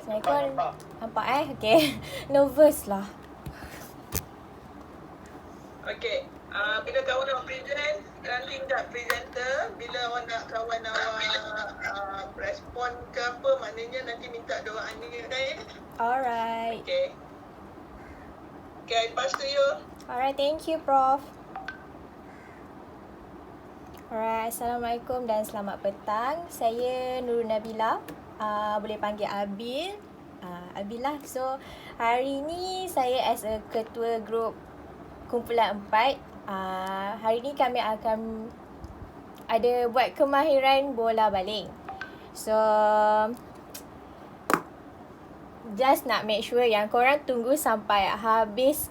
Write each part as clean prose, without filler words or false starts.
Assalamualaikum. Nampak Okay. Nervous lah. Okay. Bila kawan nak present, nanti tak presenter. Bila awak nak kawan awak respon ke apa, maknanya nanti minta doa ni, okay? Alright. Okay. Okay, pass to you. Alright, thank you Prof. Alright, Assalamualaikum dan selamat petang. Saya Nurul Nabila. Boleh panggil Abil. Abil lah. So, hari ni saya as a ketua grup kumpulan 4. Hari ni kami akan ada buat kemahiran bola baling. So, just nak make sure yang korang tunggu sampai habis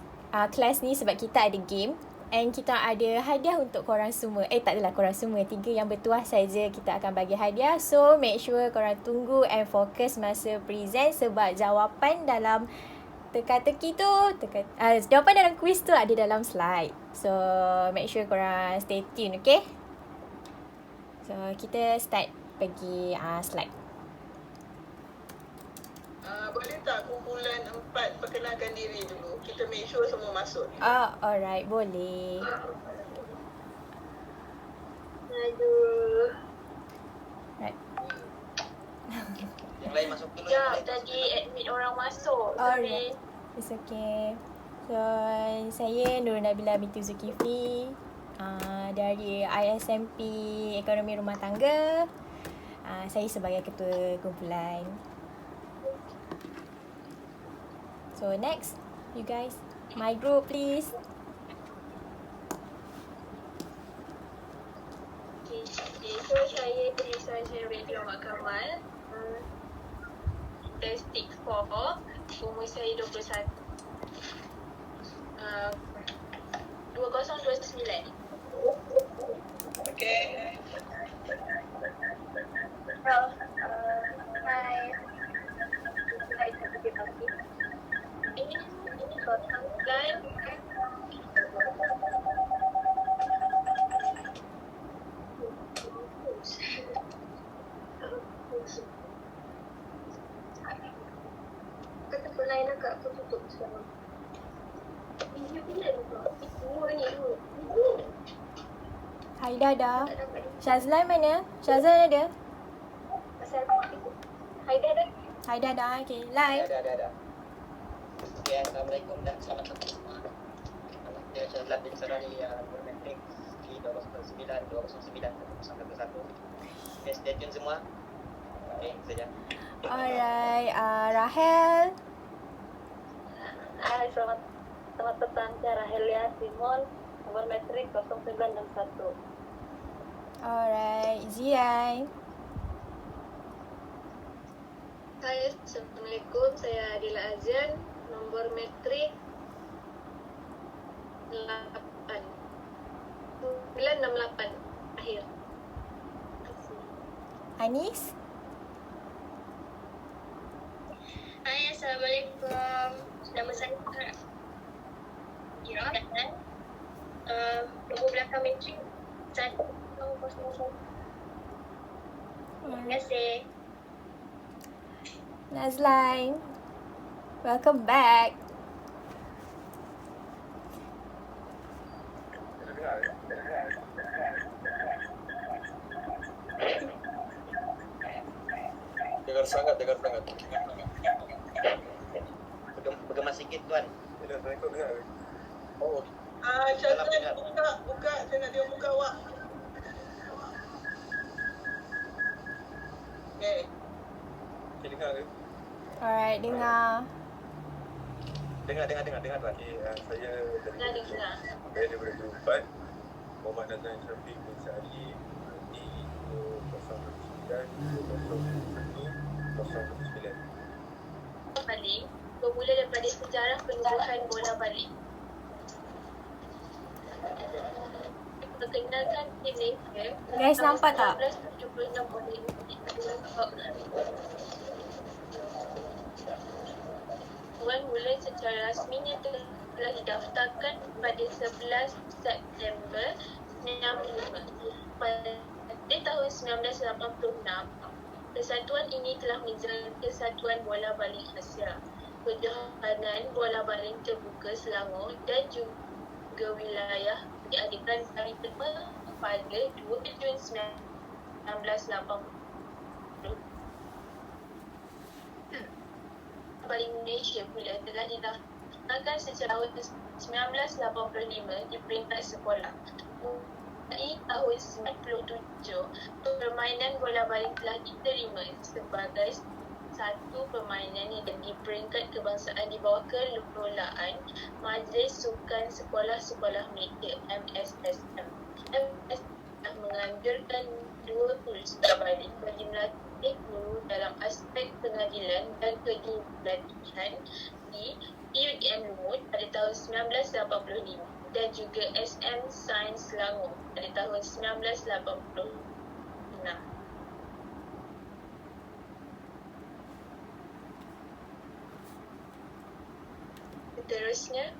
kelas ni sebab kita ada game. And kita ada hadiah untuk korang semua. Tak adalah korang semua. 3 yang bertuah saja kita akan bagi hadiah. So, make sure korang tunggu and fokus masa present sebab jawapan dalam teka-teki tu, jawapan dalam quiz tu ada dalam slide. So, make sure korang stay tune, okay? So, kita start pergi slide. Boleh tak kumpulan 4 perkenalkan diri dulu? Kita make sure semua masuk. Alright, boleh. Aduh. Right. Yang lain masuk dulu. Sekejap, tadi admit orang masuk. Alright. It's okay. So, saya Nurul Nabila binti Zulkifli dari ISMP Ekonomi Rumah Tangga. Saya sebagai ketua kumpulan. So, next. You guys. My group, please. Okay, so saya dari Sarjana Radio Mak Kamal. Statistik 4. Umur saya 21. 2029. Okay. Well, hi. Hai, seperti pagi. Ini batang dan kata pelayan agak aku tutup sekarang. Ini bila lupa? Semua ni dulu. Haida dah. Tak dapat. Syazlan mana? Syazlan ada? Pasal Haida dah. Haida dah. Okay, live. Ada. Okay, Assalamualaikum dan selamat pagi semua. Nama saya Syazlan bin Sarari bermetrik di 209.209.111. Okay, stay tune semua. Okay, saja. Alright, Rahel. Hai, selamat petang. Saya Rahelia Simon, nomor metrik 0961. Alright, Zian. Hai, Assalamualaikum. Saya Adila Azian, nomor metrik 968 akhir. Terima kasih. Anis. Hai, Assalamualaikum. Nama saya Ira dan nombor belakang metrik 1001. Terima kasih. Nazlain. Welcome back. Dengar sangat. Bergema sikit tuan. Oh, Syazlan, buka. Saya nak tengok muka awak. Okay. Dengar ke? Alright, dengar. Dengar tuan. Saya dari Dengar. Saya daripada Grup 4. Muhammad Nazan Syafiq bin Sa'adi di 009 Baling bermula daripada sejarah penubuhan bola baling. Perkenalkan tim Malaysia. Guys, nampak tak? 1976 oleh Puan mula secara rasminya telah didaftarkan pada 11 September 1995. Pada tahun 1986, Kesatuan ini telah menjaga kesatuan bola baling Asia, kejohanan bola baling terbuka Selangor dan juga wilayah diadakan hari pertama pada 2 Jun 1980. Baling Malaysia pula telah didaftarkan sejak tahun 1985 di peringkat sekolah. Di tahun 97, permainan bola baling telah diterima sebagai satu permainan yang di peringkat kebangsaan di bawah kelolaan Majlis Sukan Sekolah-Sekolah Malaysia (MSSM). MSSM menganjurkan 2 usaha baling bagi melatih guru dalam aspek pengadilan dan kejurulatihan di UM Lumut pada tahun 1985 dan juga SM Sains Selangor pada tahun 1986. Seterusnya,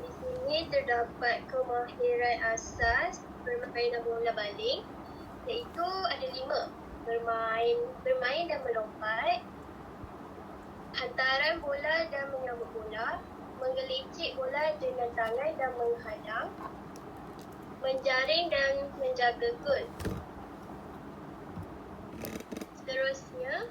di sini terdapat kemahiran asas permainan bola baling, iaitu ada 5. Bermain dan melompat, hantaran bola dan menyambut bola, menggelicik bola dengan tangan dan menghadang, menjaring dan menjaga gol. Seterusnya,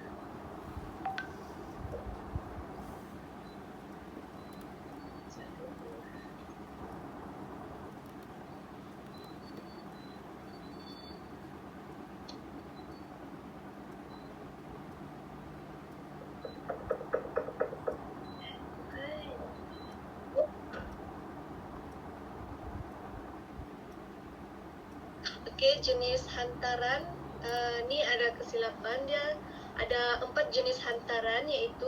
jenis hantaran. Ni ada kesilapan, dia ada 4 jenis hantaran, iaitu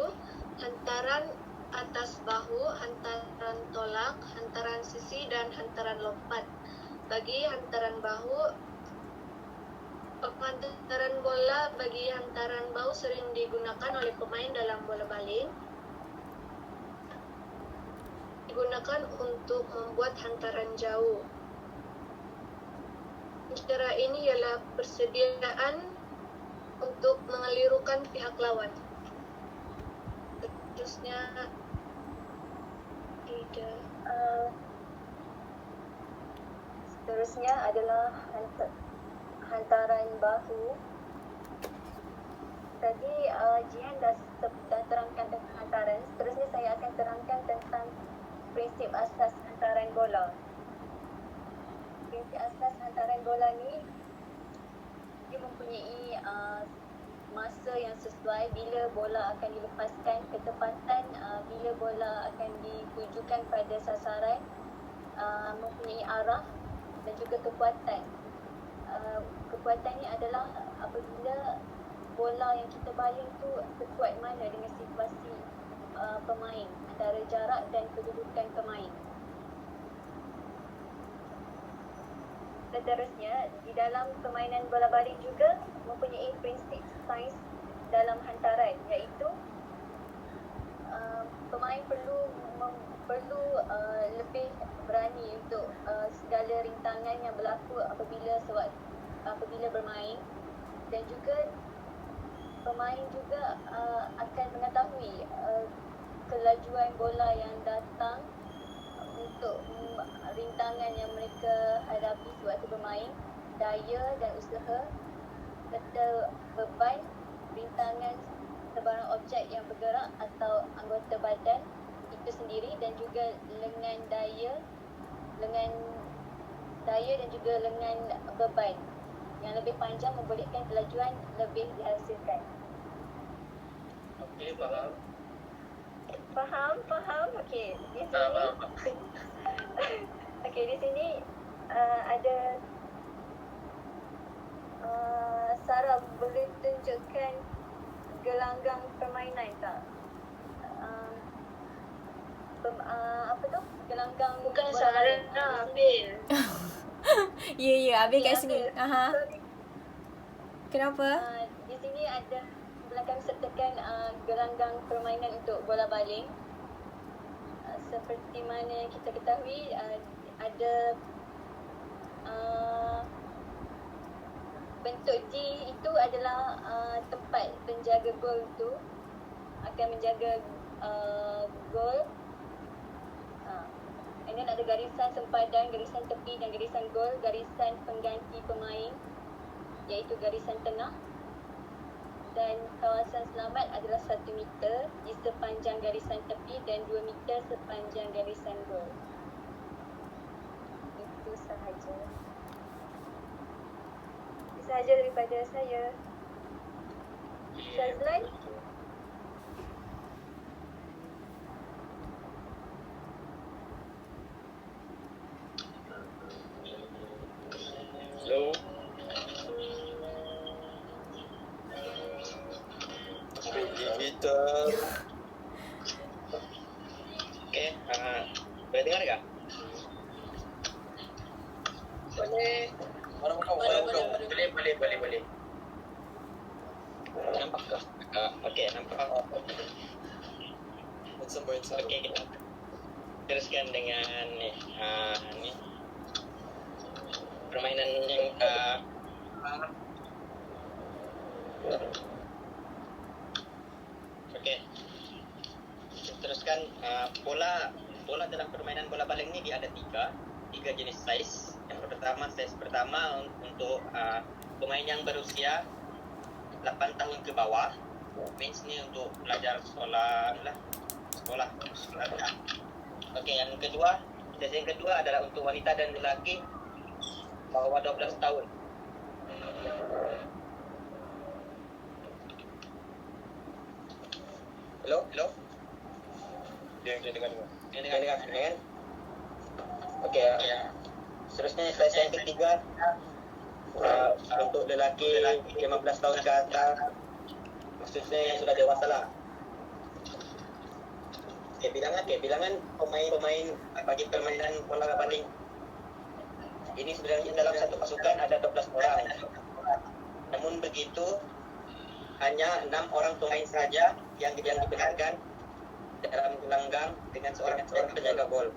hantaran atas bahu, hantaran tolak, hantaran sisi dan hantaran lompat. Bagi hantaran bahu, hantaran bola bagi hantaran bahu sering digunakan oleh pemain dalam bola baling. Digunakan untuk membuat hantaran jauh. Cara ini ialah persediaan untuk mengelirukan pihak lawan. Terusnya Seterusnya adalah hantaran bahu. Tadi Jihan dah terangkan tentang hantaran. Seterusnya saya akan terangkan tentang prinsip asas hantaran bola. Prinsip asas hantaran bola ni, dia mempunyai masa yang sesuai bila bola akan dilepaskan, ketepatan bila bola akan ditujukan pada sasaran, mempunyai arah dan juga kekuatan. Kekuatan ni adalah apabila bola yang kita baling tu sekuat mana dengan situasi pemain, antara jarak dan kedudukan pemain. Seterusnya, di dalam permainan bola baling juga mempunyai prinsip sains dalam hantaran, iaitu pemain perlu lebih berani untuk segala rintangan yang berlaku apabila bermain, dan juga pemain juga akan mengetahui kelajuan bola yang datang untuk rintangan yang mereka hadapi sewaktu bermain, daya dan usaha serta beban, rintangan sebarang objek yang bergerak atau anggota badan itu sendiri, dan juga lengan daya dan juga lengan beban yang lebih panjang membolehkan kelajuan lebih dihasilkan. Okey, faham. Faham? Okey, di sini okey, di sini ada Sarah boleh tunjukkan gelanggang permainan tak? Apa tu? Gelanggang bukan bola Sarah, baling. Abil. Ya, Abil kat Okey, sini. Abil. Aha. So, Kenapa? di sini ada telah kami sertakan gelanggang permainan untuk bola baling. Seperti mana kita ketahui, ada bentuk G itu adalah tempat penjaga gol itu akan menjaga gol. And then ada garisan sempadan, garisan tepi dan garisan gol, garisan pengganti pemain iaitu garisan tengah. Dan kawasan selamat adalah 1 meter di sepanjang garisan tepi dan 2 meter sepanjang garisan gol. Itu sahaja. Itu sahaja daripada saya. Shazlan? Hello. Digital. Okay, boleh dengar tak? Boleh. Boleh. Nampak ke? Okey, nampak. Okey, kita teruskan dengan ni permainan yang okey. Kita teruskan bola dalam permainan bola baling ni dia ada tiga jenis saiz. Yang pertama, saiz pertama untuk pemain yang berusia 8 tahun ke bawah. Means ni untuk pelajar sekolah. Okey, yang kedua, saiz yang kedua adalah untuk wanita dan lelaki bawah 12 tahun. Hello? Dia dengan Dengar. Okey. Seterusnya saiz yang ketiga untuk lelaki 15 tahun ke atas, maksudnya yang sudah dewasa lah. Bilangan pemain bagi permainan bola baling ini sebenarnya dalam satu pasukan ada 12 orang. Namun begitu, hanya 6 orang pemain saja yang dibenarkan dalam gelanggang dengan seorang penjaga gol.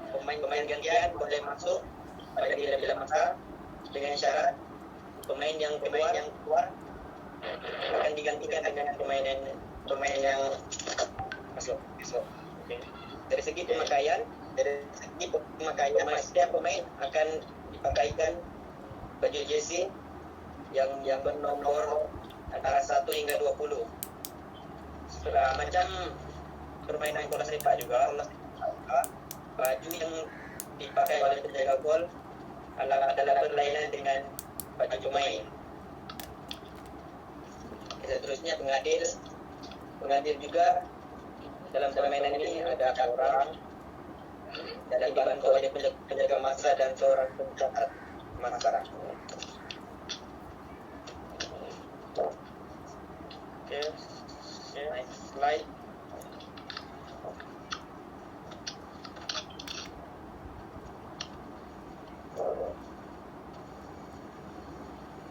Pemain gantian boleh masuk pada bila-bila masa dengan syarat pemain yang keluar akan digantikan dengan pemain yang masuk. Okay. Dari segi pemakaian, setiap pemain akan dipakaikan baju jersey yang bernomor antara 1 hingga 20. Macam permainan bola sepak juga, baju yang dipakai oleh penjaga gol adalah berlainan dengan baju pemain. Seterusnya pengadil juga dalam permainan ini ada orang dan dibantu oleh penjaga masa dan seorang pencatat masa. Okay. Next slide.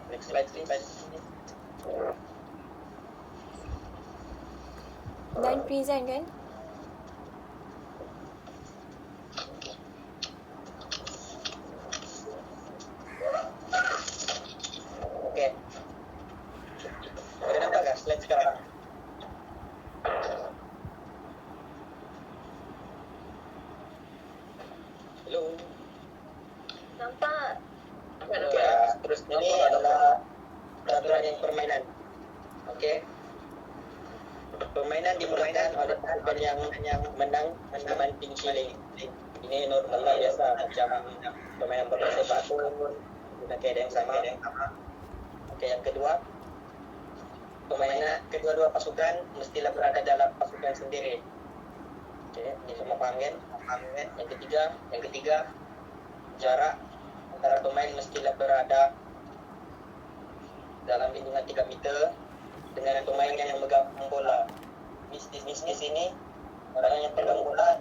Next slide, please. Dan present kan? Okay. Boleh nampak tak slide sekarang? Hello. Nampak? Okay, terus ini adalah peraturan yang permainan. Okay. Permainan dimulakan oleh pasukan yang menang membanting shilling. Ini normal lah, biasa macam permainan bola sepak pun guna kaedah yang sama. Okey, yang kedua, kedua-dua pasukan mestilah berada dalam pasukan sendiri. Okey, ini semua paham kan? Yang ketiga, jarak antara pemain mestilah berada dalam lingkungan 3 meter dengan pemain yang memegang bola. Di sini orang yang pegang bola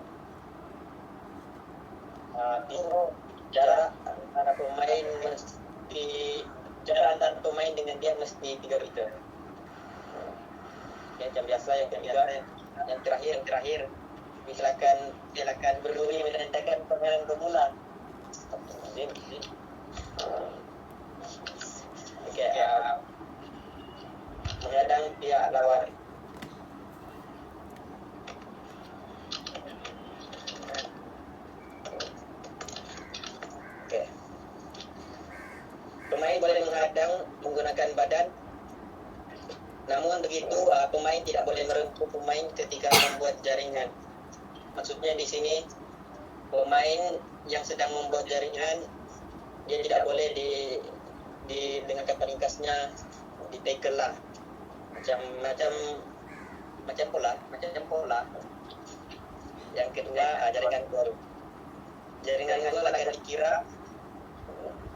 jarak antara pemain dengan dia mesti 3 meter. Yang biasa, yang ketiga, yang terakhir. Silakan berbunyi menandakan permainan bermula. Okey, menghadang pihak lawan. Okey. Pemain boleh menghadang menggunakan badan. Namun begitu, pemain tidak boleh merengkuh pemain ketika membuat jaringan. Maksudnya di sini, pemain yang sedang membuat jaringan, dia tidak boleh dengan kata ringkasnya di tackle lah. Macam pola. Yang kedua, jaringan gol. Jaringan gol akan dikira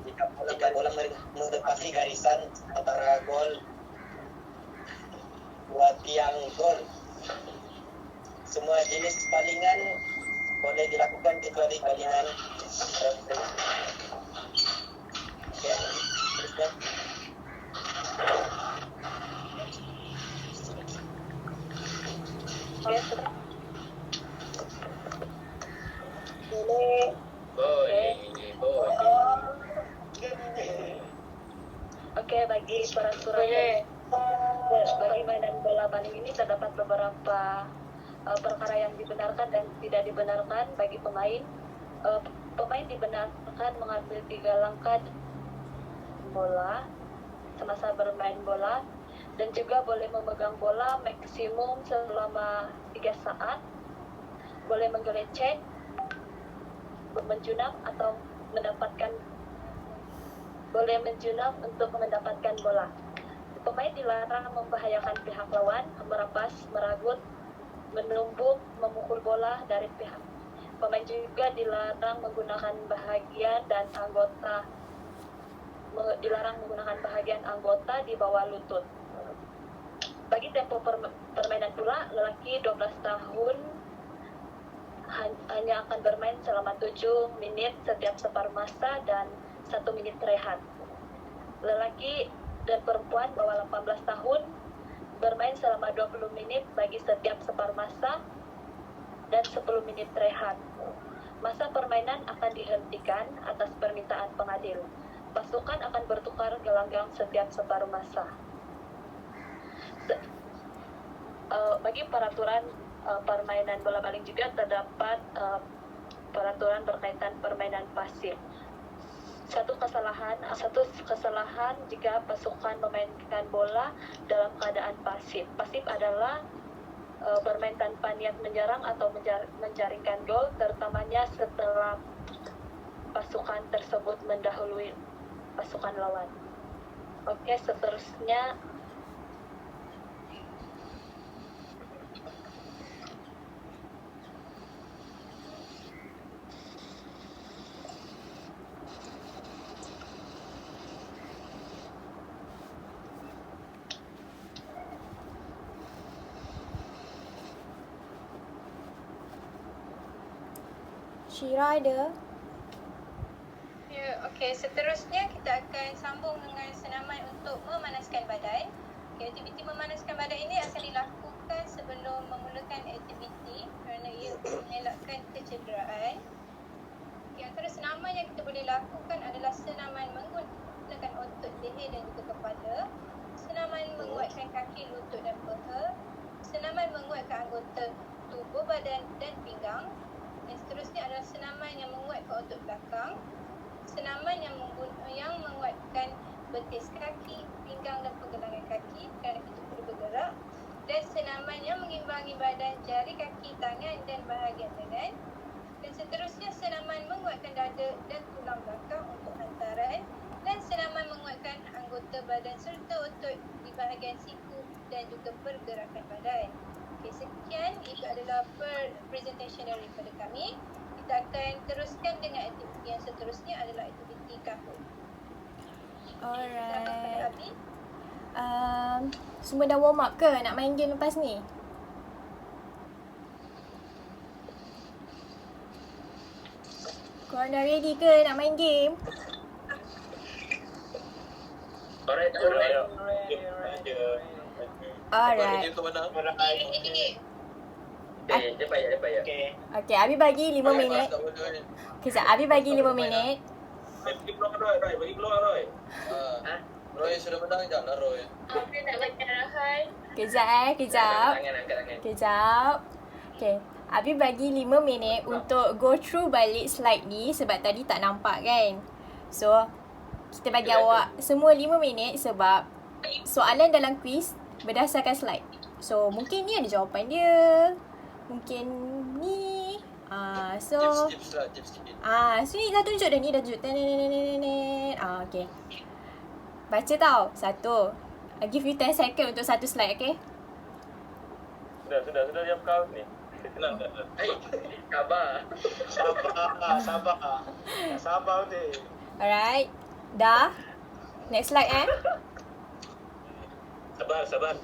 jika bola menepasi garisan antara gol dua tiang gol. Semua jenis balingan boleh dilakukan kecuali balingan referee. Okey, teruskan. Okey, bagi peraturan bagi mainan bola baling ini terdapat beberapa perkara yang dibenarkan dan tidak dibenarkan bagi pemain. Pemain dibenarkan mengambil 3 langkah bola semasa bermain bola dan juga boleh memegang bola maksimum selama 3 saat. Boleh menggelecek, menjunap atau boleh menjunap untuk mendapatkan bola. Pemain dilarang membahayakan pihak lawan, merampas, meragut, menumbuk, memukul bola dari pihak. Pemain juga dilarang menggunakan bahagian anggota di bawah lutut. Bagi tempo permainan pula, lelaki 12 tahun hanya akan bermain selama 7 menit setiap separuh masa dan 1 menit rehat. Lelaki dan perempuan bawah 18 tahun bermain selama 20 menit bagi setiap separuh masa dan 10 menit rehat. Masa permainan akan dihentikan atas permintaan pengadil. Pasukan akan bertukar gelanggang setiap separuh masa. Bagi peraturan permainan bola baling juga terdapat peraturan berkaitan permainan pasif. Satu kesalahan jika pasukan memainkan bola dalam keadaan pasif. Pasif adalah bermain tanpa niat menyerang atau menjaringkan gol, terutamanya setelah pasukan tersebut mendahului pasukan lawan. Oke, seterusnya Syira ada? Ya, okey. Seterusnya kita akan sambung dengan senaman untuk memanaskan badan. Okay, aktiviti memanaskan badan ini akan dilakukan sebelum memulakan aktiviti kerana ia mengelakkan kecederaan. Okay, antara senaman yang kita boleh lakukan adalah senaman menggunakan otot leher dan juga kepala, senaman menguatkan kaki, lutut dan peha, senaman menguatkan anggota tubuh badan dan pinggang. Yang seterusnya adalah senaman yang menguatkan otot belakang, senaman yang menguatkan betis kaki, pinggang dan pergelangan kaki kerana kita perlu bergerak, dan senaman yang mengimbangi badan, jari kaki, tangan dan bahagian lengan. Dan seterusnya senaman menguatkan dada dan tulang belakang untuk hantaran, dan senaman menguatkan anggota badan serta otot di bahagian siku dan juga pergerakan badan. Okay, sekian, itu adalah presentation daripada kami. Kita akan teruskan dengan aktiviti yang seterusnya adalah aktiviti kahut. Alright. Semua dah warm up ke nak main game lepas ni? Korang dah ready ke nak main game? Alright. Alright. Dia kau menang. Okay, dia payah. Okay. Okay, Abi bagi 5 minit. Kejap, Abi bagi 5 minit. Bagi peluang Roy. Bagi peluang Roy. Roy sudah menang, janganlah Roy. Apa nak bagi arahan? Kejap. Angkat tangan. Kejap. Okay. Abi bagi 5 minit untuk go through balik slide ni sebab tadi tak nampak kan. So, kita bagi awak semua 5 minit sebab soalan dalam quiz berdasarkan slide. So, mungkin ni ada jawapan dia. Mungkin ni. Tips lah. So ni dah tunjuk dah. Okay. Baca tau. 1. I give you 10 second untuk satu slide, okay? Sudah diam kau ni. Tenang. Sabar ni. Alright. Dah. Next slide Sabar.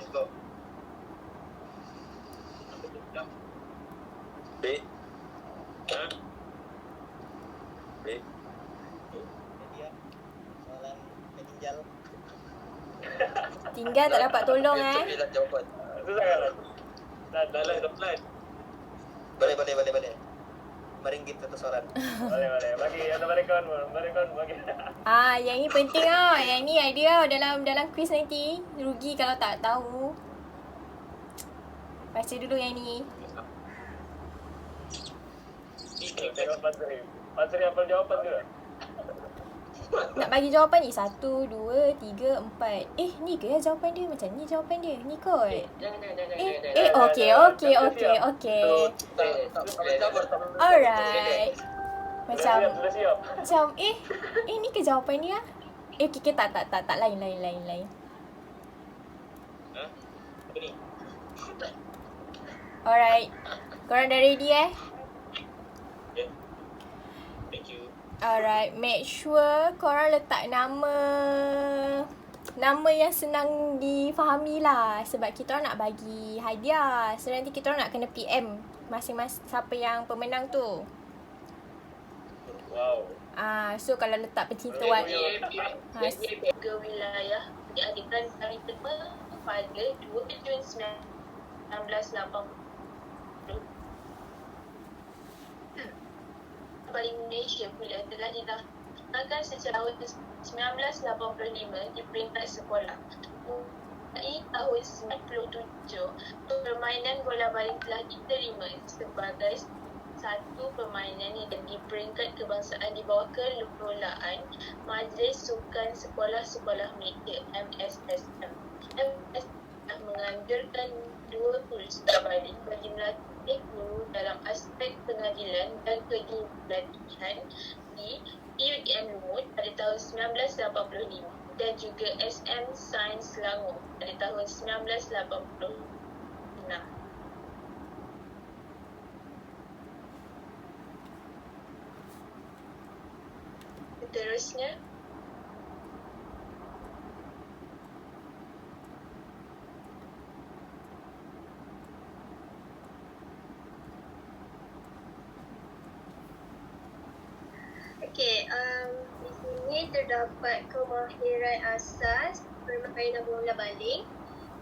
B. Soalan penginjal. Tinggal tak dapat tolong Cepat jawapan. Dah line. Boleh. Meringgit satu soalan. Boleh. Bagi ada bagi. Yang ni penting tau. Yang ni idea dalam quiz nanti. Rugi kalau tak tahu. Baca dulu yang ni. Pasri hafal jawapan ke? Nak bagi jawapan ni 1, 2, 3, 4. Ni ke jawapan dia? Macam ni jawapan dia. Ni kot. Jangan. Okay. Alright. Macam Sudah siap. ni ke jawapan dia? Okay, tak lain. Apa ni? Alright. Korang dah ready Thank you. Alright, make sure korang letak nama yang senang difahami lah. Sebab kita orang nak bagi hadiah. So nanti kita orang nak kena PM masing-masing siapa yang pemenang tu. Wow. So kalau letak pencintawan. Tiga wilayah diadakan hari pertama pada 2 Jun 1980. Paling Malaysia pula telah dilaksanakan sejak tahun 1985 di peringkat sekolah. Dari tahun 97, permainan bola baling telah diterima sebagai satu permainan yang di peringkat kebangsaan di bawah kelolaan Majlis Sukan Sekolah-Sekolah Malaysia MSSM. MSSM telah menganjurkan 2 kursus baling bagi melatih guru dalam aspek pengadilan dan kejurulatihan di UITM Lumut pada tahun 1985 dan juga SM Sains Selangor pada tahun 1986. Seterusnya, Okey, di sini terdapat kemahiran asas permainan bola baling,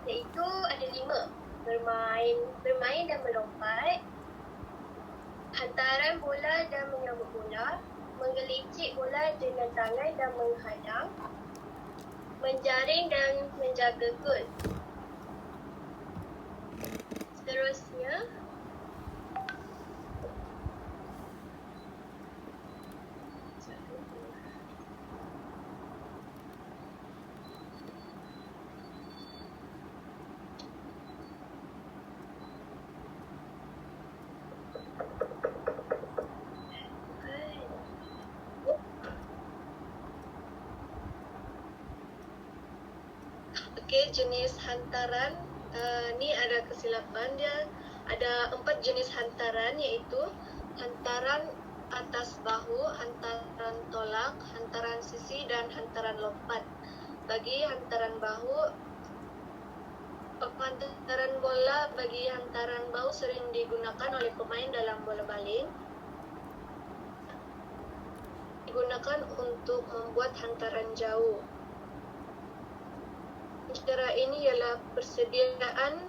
iaitu ada 5. Bermain dan melompat, hantaran bola dan menyambut bola, menggelicik bola dengan tangan dan menghadang, menjaring dan menjaga gol. Seterusnya, jenis hantaran ni ada kesilapan dia. Ada 4 jenis hantaran, iaitu hantaran atas bahu, hantaran tolak, hantaran sisi dan hantaran lompat. Bagi hantaran bahu, hantaran bola bagi hantaran bahu sering digunakan oleh pemain dalam bola baling. Digunakan untuk membuat hantaran jauh. cara ini ialah persediaan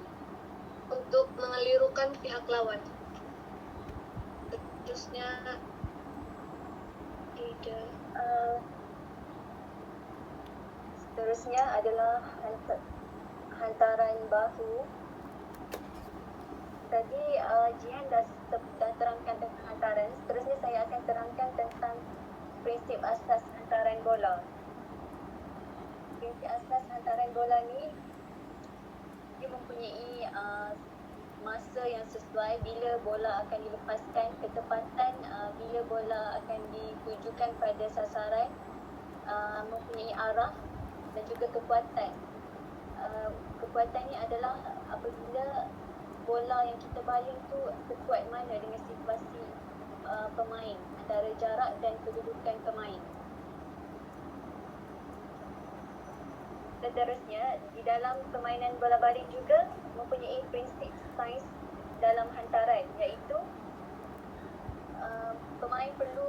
untuk mengelirukan pihak lawan. Terusnya tidak. Seterusnya adalah hantaran bahu. Tadi Jihan dah terangkan tentang hantaran. Seterusnya saya akan terangkan tentang prinsip asas hantaran bola. Prinsip asas hantaran bola ni dia mempunyai masa yang sesuai bila bola akan dilepaskan, ketepatan bila bola akan ditujukan pada sasaran, mempunyai arah dan juga kekuatan. Kekuatan ni adalah apabila bola yang kita baling tu sekuat mana dengan situasi pemain, antara jarak dan kedudukan pemain. Seterusnya, di dalam permainan bola baling juga mempunyai prinsip sains dalam hantaran, iaitu pemain perlu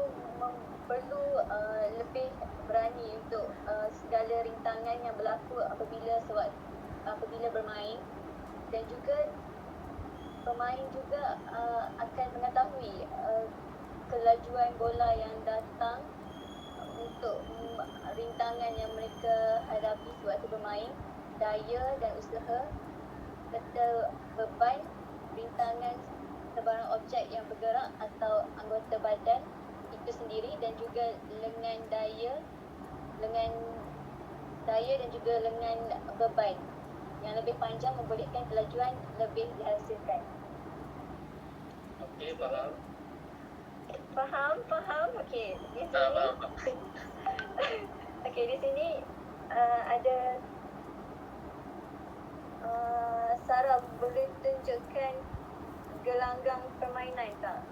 lebih berani untuk segala rintangan yang berlaku apabila bermain, dan juga pemain juga akan mengetahui kelajuan bola yang datang untuk rintangan yang mereka hadapi sewaktu bermain, daya dan usaha serta beban, rintangan sebarang objek yang bergerak atau anggota badan itu sendiri, dan juga lengan daya dan juga lengan beban yang lebih panjang membolehkan kelajuan lebih dihasilkan. Okey, faham. Faham? Okey, di sini. Faham. Okey, di sini ada Sarah, boleh tunjukkan gelanggang permainan tak?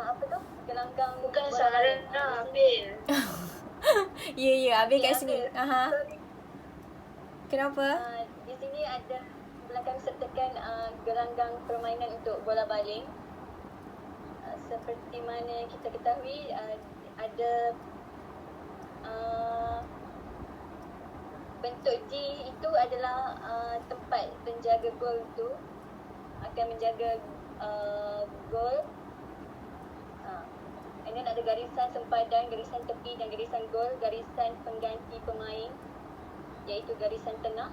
Apa tu? Gelanggang Bukan bola Sarah, baling. Abil. Ya, Abil kat Ya, sini. Abil. Aha. Sorry. Kenapa? Di sini ada belakang sertakan gelanggang permainan untuk bola baling. Seperti mana kita ketahui, ada bentuk G itu adalah tempat penjaga gol tu akan menjaga gol. And then ada garisan sempadan, garisan tepi dan garisan gol, garisan pengganti pemain iaitu garisan tengah,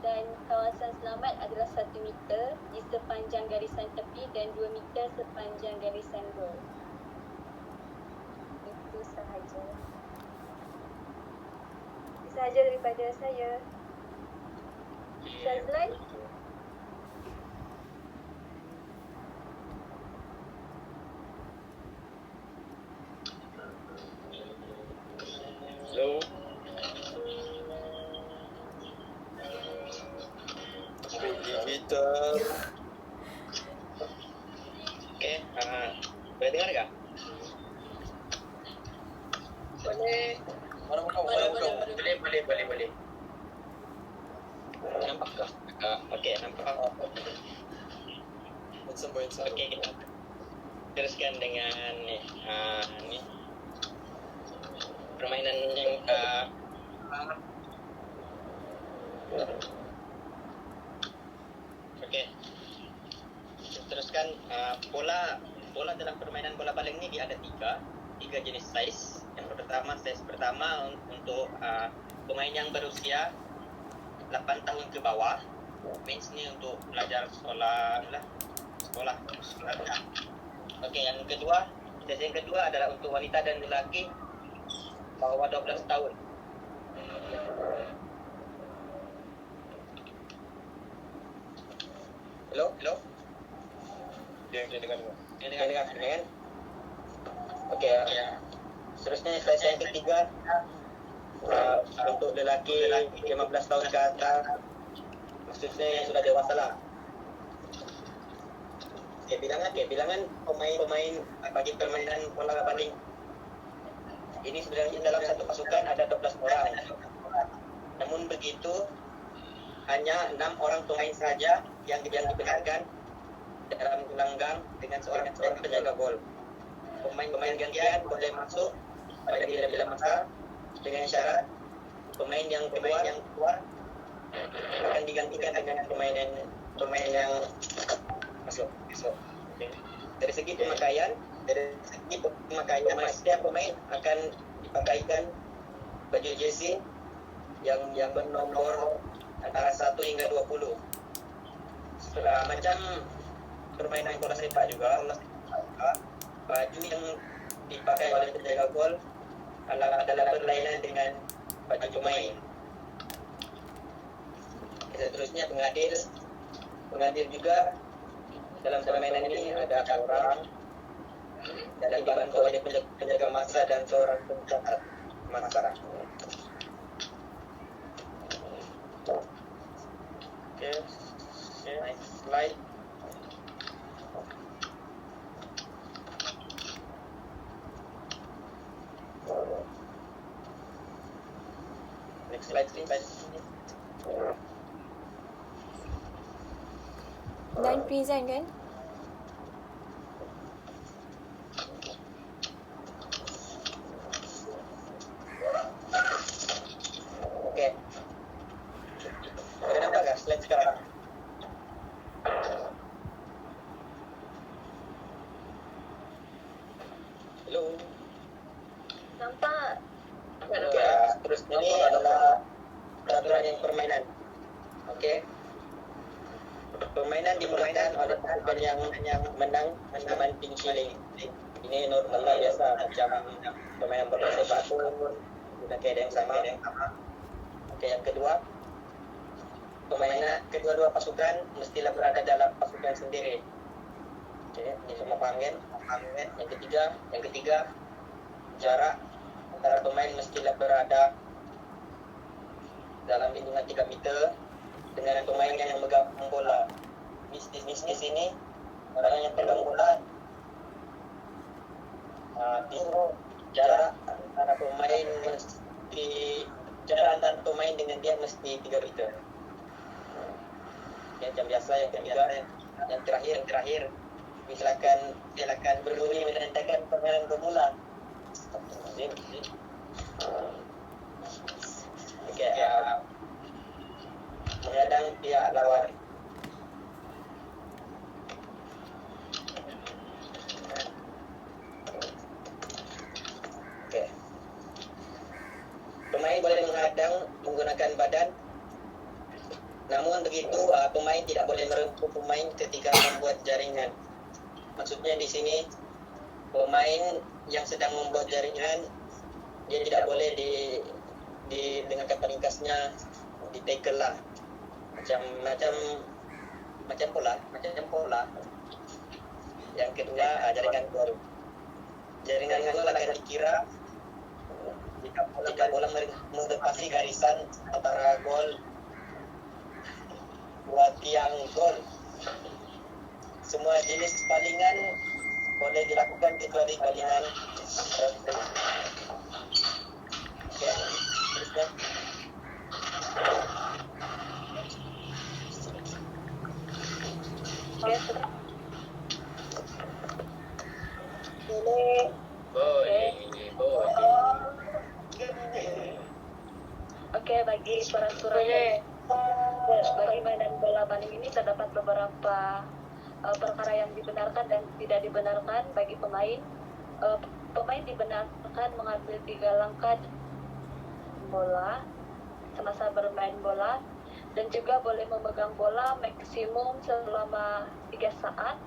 dan kawasan selamat adalah 1 meter di sepanjang garisan tepi dan 2 meter sepanjang garisan gol. Itu sahaja. Itu sahaja daripada saya. Shazlan? Hello. Kita Okey, boleh dengar tak? Boleh. mana buka? Boleh. Nampak ke? Okey, nampak. Macam boleh satu. Okey, kita teruskan dengan ni permainan yang okey. Teruskan bola dalam permainan bola baling ni dia ada tiga jenis saiz. Yang pertama, saiz pertama untuk pemain yang berusia 8 tahun ke bawah. Means ni untuk pelajar sekolah. Okey, yang kedua, saiz yang kedua adalah untuk wanita dan lelaki bawah 12 tahun. Hello? Dia dengar. Dengar kan? Okey. Seterusnya saiz yang ketiga untuk lelaki 15 tahun ke atas, maksudnya yang sudah dewasa lah. Bilangan pemain bagi permainan bola baling ini sebenarnya dalam satu pasukan ada 12 orang. Namun begitu, hanya 6 orang pemain saja yang dibenarkan dalam gelanggang dengan seorang penjaga gol. Pemain gantian boleh masuk pada bila-bila masa dengan syarat pemain yang keluar akan digantikan dengan pemain yang masuk. Okay. Dari segi pemakaian setiap pemain akan dipakaikan baju jersey yang bernomor antara 1 hingga 20. Macam permainan bola sepak juga, baju yang dipakai oleh penjaga gol adalah berlainan dengan baju pemain. Seterusnya pengadil juga dalam permainan ini ada orang dan dibantu oleh penjaga masa dan seorang pencatat masa. Okay. Next slide. Next slide, please. Dan present kan? Okey. Ada nampak tak slide sekarang? Hello. Nampak. Okey, seterusnya ini adalah peraturan yang permainan. Okey. Permainan dimulakan oleh pasukan yang menang memanting shilling. Ini normal biasa macam permainan bola sepak pun guna kaedah yang sama. Okey, yang kedua, kedua-dua pasukan mestilah berada dalam pasukan sendiri. Okey, ini semua faham kan? Yang ketiga, jarak antara pemain mestilah berada dalam lindungan 3 meter dengan pemain yang memegang bola. Di sini orang yang pegang bola jarak antara pemain dengan dia mesti 3 meter. Yang biasa, yang terakhir silakan berbunyi menandakan permainan bermula. Okey, menghadang pihak lawan. Okey. Pemain boleh menghadang menggunakan badan. Namun begitu, pemain tidak boleh merengkuh pemain ketika membuat jaringan. Maksudnya di sini pemain yang sedang membuat jaringan dia tidak boleh dengan kata ringkasnya di tackle lah. Macam pola. Yang kedua, jaringan gol. Jaringan gol akan dikira jika bola menepasi garisan antara gol dua tiang gol. Semua jenis palingan boleh dilakukan kecuali palingan. Okey, teruskan. Okey, bagi peraturan bagi mainan bola baling ini terdapat beberapa perkara yang dibenarkan dan tidak dibenarkan bagi pemain. Pemain dibenarkan mengambil 3 langkah bola semasa bermain bola dan juga boleh memegang bola maksimum selama 3 saat.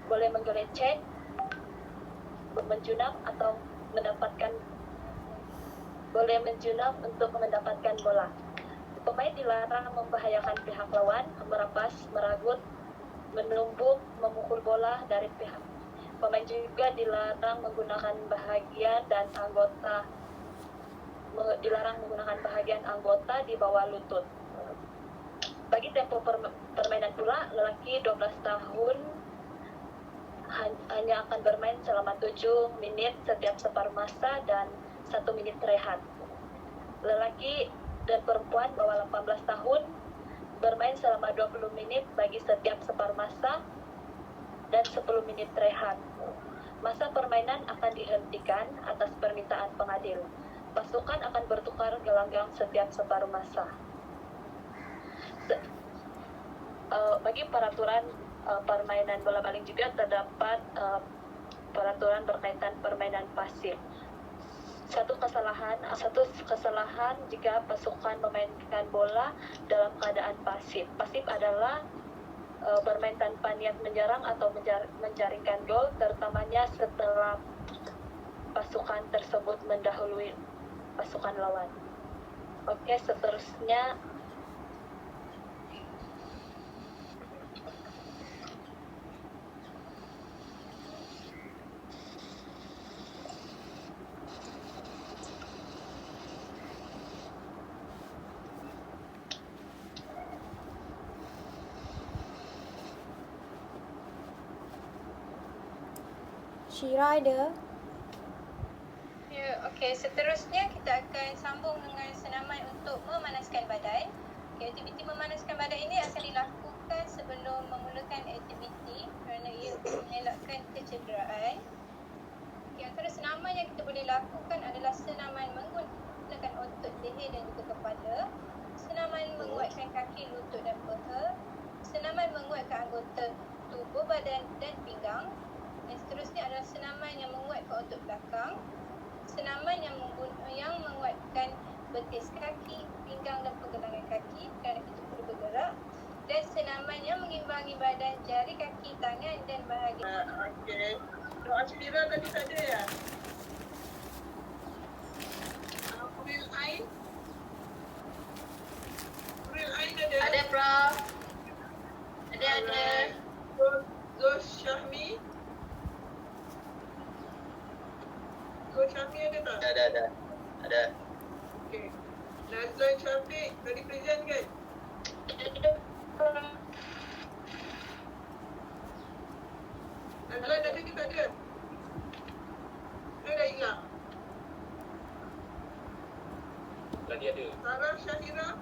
Boleh menggelecek, menjunam atau boleh menjunam untuk mendapatkan bola. Pemain dilarang membahayakan pihak lawan, merampas, meragut, menumbuk, memukul bola dari pihak. Pemain juga dilarang menggunakan bagian anggota di bawah lutut. Bagi tempo permainan pula, lelaki 12 tahun hanya akan bermain selama 7 menit setiap separuh masa dan 1 menit rehat. Lelaki dan perempuan bawah 18 tahun bermain selama 20 menit bagi setiap separuh masa dan 10 menit rehat. Masa permainan akan dihentikan atas permintaan pengadil. Pasukan akan bertukar gelanggang setiap separuh masa. Bagi peraturan permainan bola baling juga terdapat peraturan berkaitan permainan pasif. Satu kesalahan jika pasukan memainkan bola dalam keadaan pasif. Pasif adalah bermain tanpa niat menyerang atau menjaringkan gol, terutamanya setelah pasukan tersebut mendahului pasukan lawan. Oke, seterusnya Syira ada? Ya, okey. Seterusnya kita akan sambung dengan senaman untuk memanaskan badan. Okay, aktiviti memanaskan badan ini akan dilakukan sebelum memulakan aktiviti kerana ia mengelakkan kecederaan. Okay, antara senaman yang kita boleh lakukan adalah senaman menggunakan otot leher dan juga kepala, senaman menguatkan kaki, lutut dan peha, senaman menguatkan anggota tubuh, badan dan pinggang. Dan seterusnya adalah senaman yang menguatkan otot belakang, senaman yang menguatkan betis kaki, pinggang dan pergelangan kaki kerana kita perlu bergerak, dan senaman yang mengimbangi badan, jari kaki, tangan dan bahagian. Okey. Doa Syira tadi tak ada ya? Kuril Ain? Kuril Ain ada? Ada, Prof. Ada. Zul Syahmi? Zul Syahmi ada tak? Ada. Okey. Nazlan Syafiq tadi present kan? Nazlan ada ke tak ada? Dia dah hilang. Tadi ada. Sarah Syahira?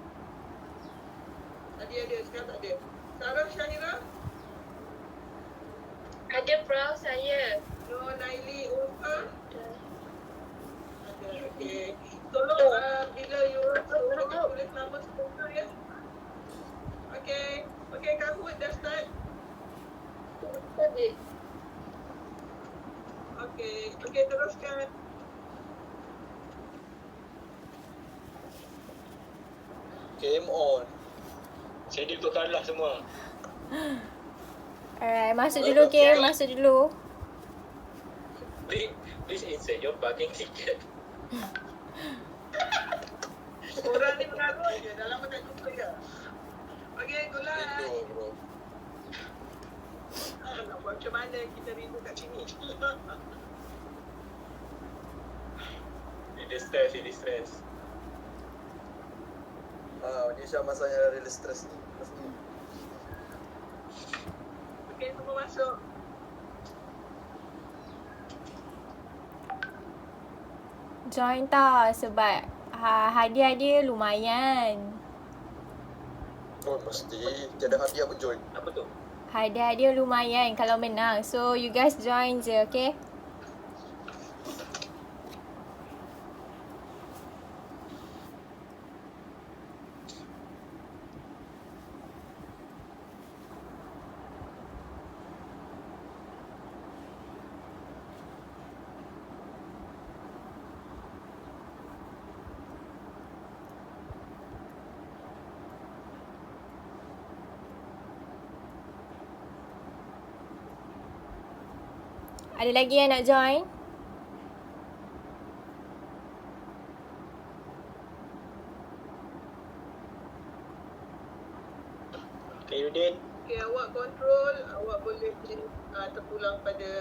Tadi ada, sekarang tak ada. Sarah Syahira? Ada, Prof. Saya. Nur Naili Ulfa? Ada, okey. Tolong bila you tulis nama semua ya. Okey. Okey, Kak Hud dah start. Tadi. Okey, teruskan. Game on. Saya ditukarlah semua. Alright, masuk dulu Kim, masuk dulu. Please insert your parking ticket. Orang ni mengarut je, dah lama tak jumpa je. Okey, Gulan. Rindu bro. Nak buat macam mana kita rindu kat sini. Ini stress. Ni Syah masanya release stress ni. Okey, semua masuk. Join tau sebab hadiah dia lumayan. Oh mesti. Tiada hadiah pun join. Apa tu? Hadiah dia lumayan kalau menang. So you guys join je, okay? Ada lagi yang nak join? Okay, Yudin. Okey, awak control, awak boleh terpulang pada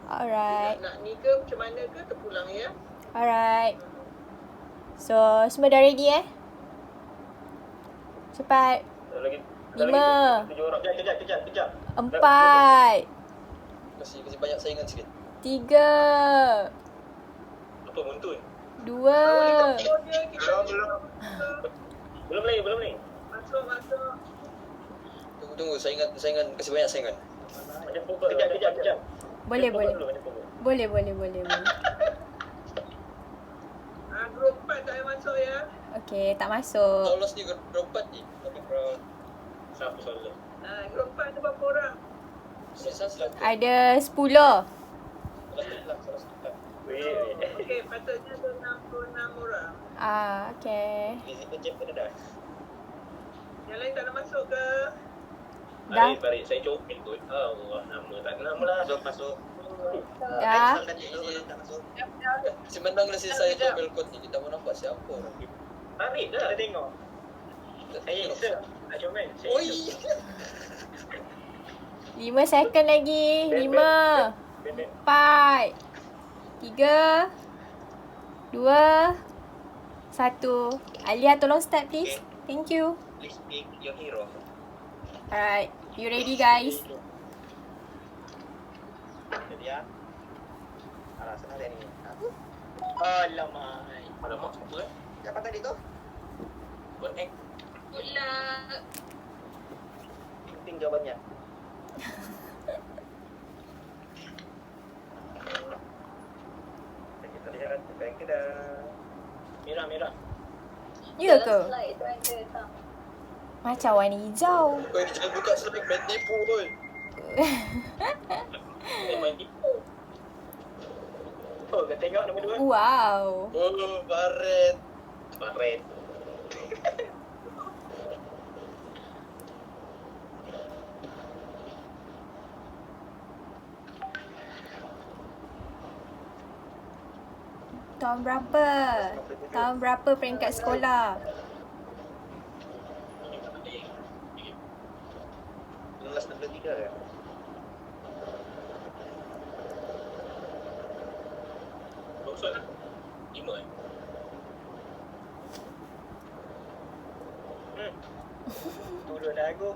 Alright. nak ni ke macam mana ke terpulang ya. Alright. So, semua dah ready Cepat. Lagi. 5, 7 orang. Kejap. 4, Kasih banyak saingan sikit. 3, Apa muntun? 2, Belum lagi. Masuk. Tunggu saingan kasih banyak saingan. Macam pokok. Kejap. Boleh. Macam pokok. Boleh. Okay, tak masuk. Lolos ni grup 4 ni. Tapi grup Siapa soalan? Grup 4 ada berapa orang? sisa selangkah. Ada 10. Salah sekitar. Okey, patutnya ada 66 orang. Okay. Visible jam pun ada. Yang lain tak nak masuk ke? Dah. Barik saya comel kot. Allah, nama tak kenal lah. Masuk. Dah. Dan izin tak masuk. Si menang lah si saya Jomel Kot ni. Kita mau nampak siapa orang. Tarik dah. Kita tengok. Saya insert. Tak comel. Saya Oi. insert. 5 second lagi. 5, 4, 3, 2, 1. Alia tolong start please. Thank you. Please pick your hero. Alright. You ready guys? Jadi ya. Alah, senang dia ni. Alamak. Alamak, siapa eh? Siapa tadi tu? Buat act. Good luck. Penting jawabannya. Kita lihat baik ke dah. Merah. Ya ke? Slide tu ada tak? Macam warna hijau. Oi, jangan buka slide main tipu oi. Kita main tipu. Oh, kita tengok nombor 2. Wow. Oh, Baret. Baret. Tahun berapa? Tahun berapa peringkat sekolah? 1963 ya. Berapa soalan? 5 eh? Turun dah aku.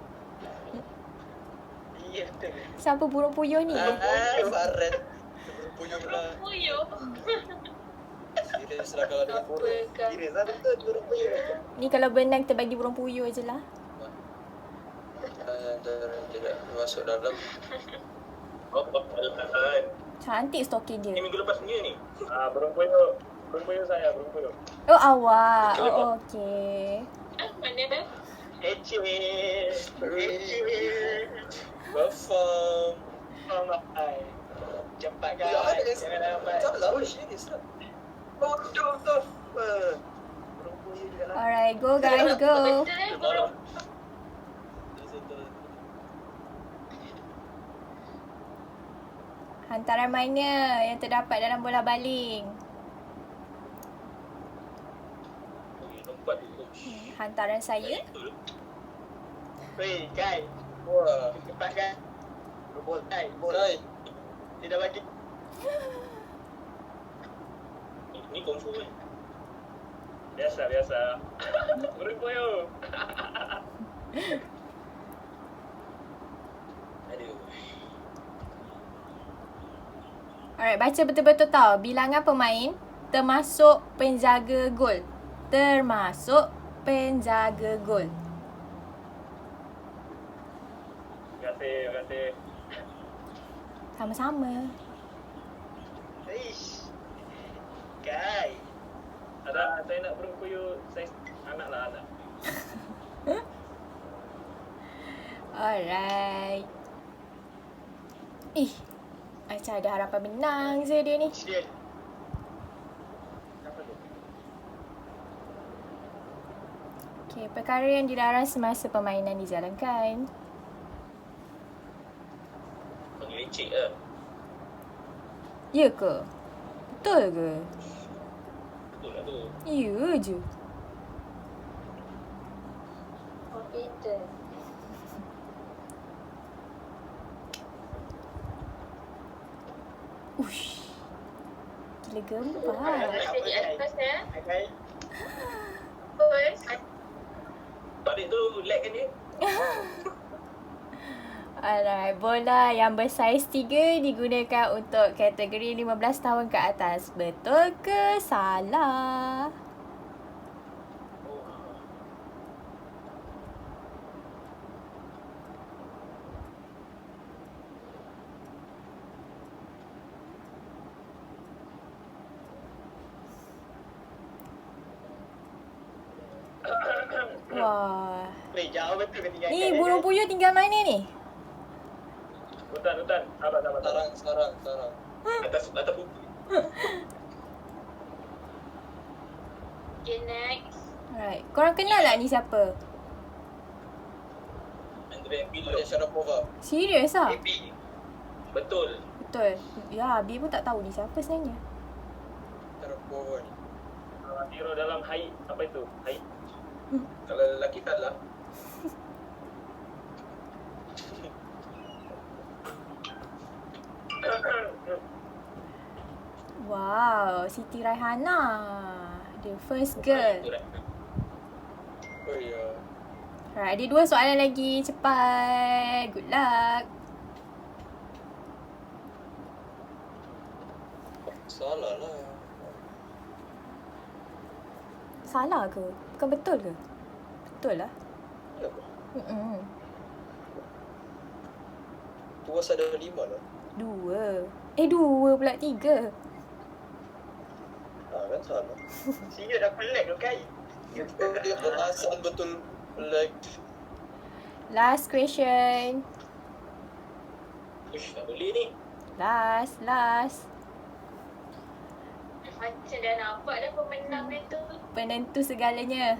Iya betul. Siapa burung puyuh ni? Baret. Puyuh pula. Puyuh. Serius lah kalau dengan burung. Kira lah betul turun puyuh. Ni kalau benang kita bagi burung puyuh je lah. Jangan tidak masuk dalam. Oh, kan. Cantik stokin Ni dia. minggu lepas punya ni. Burung puyuh. Burung puyuh saya, burung puyuh. Oh awak. Oh okey. Mana? Ecil. Perform. Hai. Cepat Ya, ada guys. Jangan lambat. salah. Serius lah. Betul. Burung puyuh juga lah. Alright, go guys, go. Malam. Hantaran mana yang terdapat dalam bola baling? Lompat dulu. Hantaran saya. Wei, Kai. Wah. Cepat kan. Bol, Kai. Bol. Kai. Tidak bagi. Ni kungfu kan? Biasa. Burung puyuh. Aduh. Alright, baca betul-betul tau. Bilangan pemain termasuk penjaga gol. Termasuk penjaga gol. Terima kasih. Sama-sama. Eish. Kai. Ada, saya nak burung puyuh. Saya anak. Alright. Macam ada harapan menang je dia ni. Sial. Okay, perkara yang dilarang semasa permainan dijalankan. Panggil lecek lah. Ya ke? Betul ke? Betul lah tu. Ya je. Confident. Ush. Gila gempa. Di atas ya. Kai. First. Balik tu lag kan dia? Alright, bola yang bersaiz 3 digunakan untuk kategori 15 tahun ke atas. Betul ke salah? Wah. Jauh betul ketinggalan. Ni burung puyuh tinggal mana ni? Hutan. Sabar. Sarang. Atas buku. Okay, next. Alright. Korang kenal tak ni siapa? Andrea Pirlo. Maria Sharapova. Serius ah? AB. Betul. Betul. Ya, Abi pun tak tahu ni siapa sebenarnya. Sharapova ni. Hero dalam haid. Apa itu? Haid. Kalau lelaki tak lah. Wow, Siti Raihana. The first girl. Oh ya. Alright, ada 2 soalan lagi. Cepat. Good luck. Salah lah. Salah ke? Bukan betul ke? Betul lah. Ya apa? Tuas ada 5 lah. 2. 2 pula 3. Kan salah. Sini dah pelik tu kan. Dia asal betul like. Last question. Uish, tak boleh ni. Last. Macam dah nampak dah pemenang dia tu. Penentu segalanya.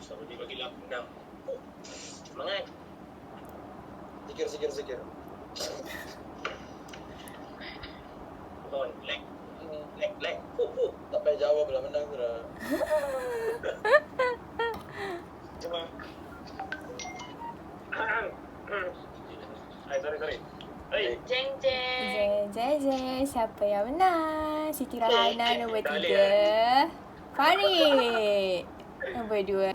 Sama dia bagi 6. Semangat. Zikir. On. Leg. Tak payah jawab lah, menang sudah. Cuma. Sorry. Hey. Jeng. Jeng. Siapa yang menang? Siti Raihana nombor 3. Farid nombor 2.